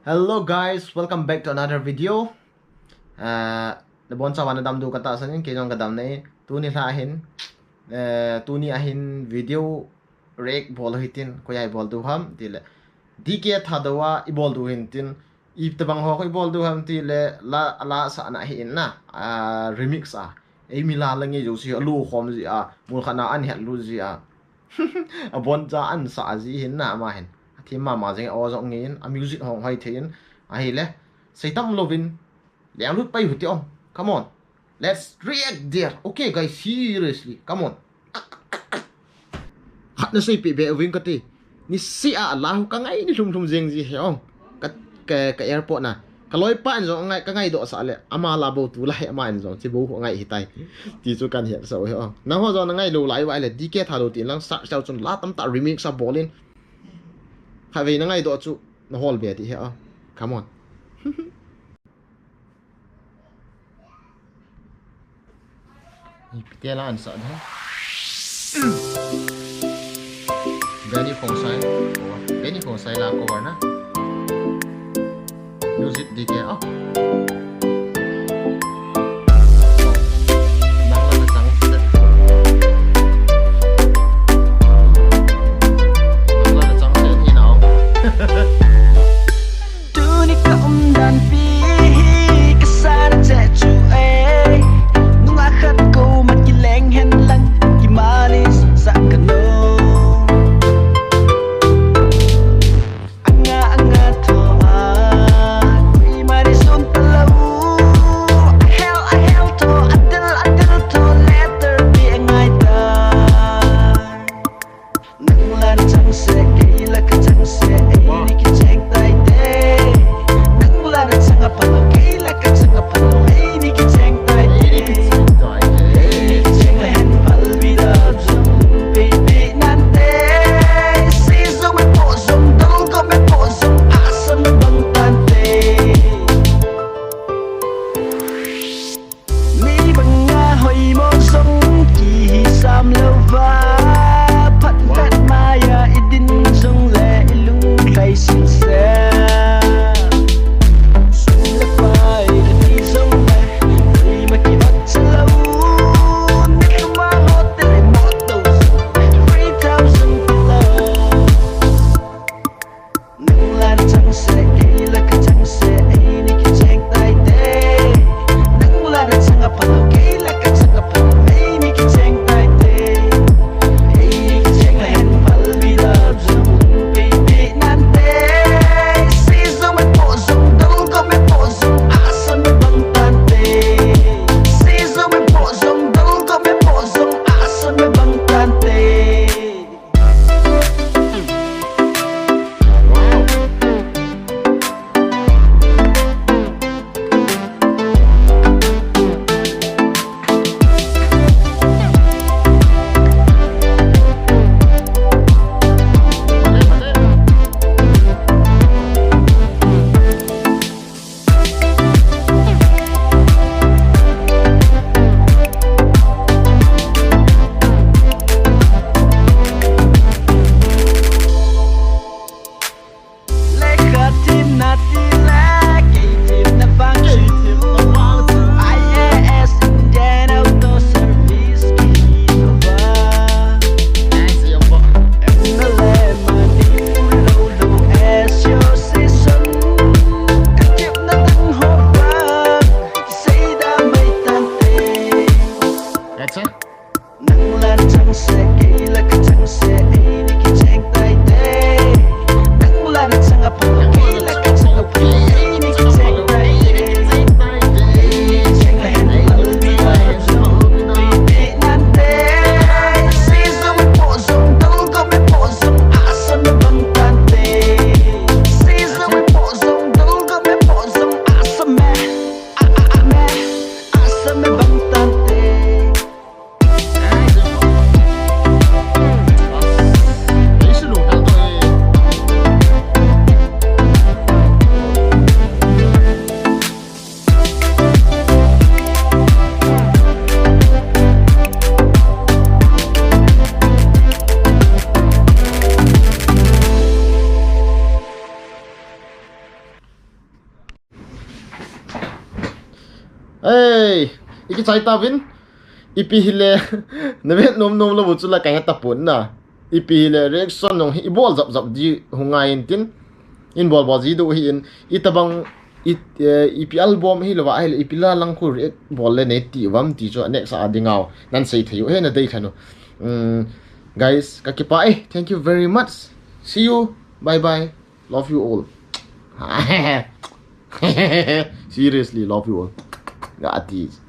Hello guys, welcome back to another video. Lebon sa wana dam du kata sanin kinong kadam nei tu ni la hin tu ni ahin video rek bol hitin ko yai bol du ham tile dike thadawa i bol du hin tin ip tabang ho ko i bol du ham tile la sa na hin na remix e mila langi jo si lu khom ji mul khana an het lu ji bon ja an sa ji hin na ma hin thì mà ding o zong ngin a music hong hai thein a hi le seitam lovin liang lut pai huti om. Come on, let's react there. Okay guys, seriously, come on. Hat na sei pi be wing kati ni si a allah ka ngai ni thum jeng ji he ong ka airport na ka loi pa an zong ngai ka ngai do sa le ama la bo tu lai ama an zong chi bo ho ngai hi tai ti chu kan he so he ong na ho zong ngai lo lai wa le dk Thadou tin lang sa chau chun la tam ta remix a bolin hai vì nó ngay độ trụ nó hol bể thì hả come on. Kia là anh sợ thế Benny Khongsai Benny Khongsai là cover na music đi kia Anga anga to a, kui maris un talau. Hey, iki chai ta vin. Ipi hile nabe nom lo buchula ka ngata pun na. Ipi hile reaction nong hi bol zap ji hungain tin. In bol ji do hi in itabang ipi album hi lawa hi ipi la lang ku rek bol le ne ti wam ti cho next adingao nan sei thayu he na dei thanu. Guys, kakipa thank you very much. See you. Bye bye. Love you all. Seriously, love you all. Got these.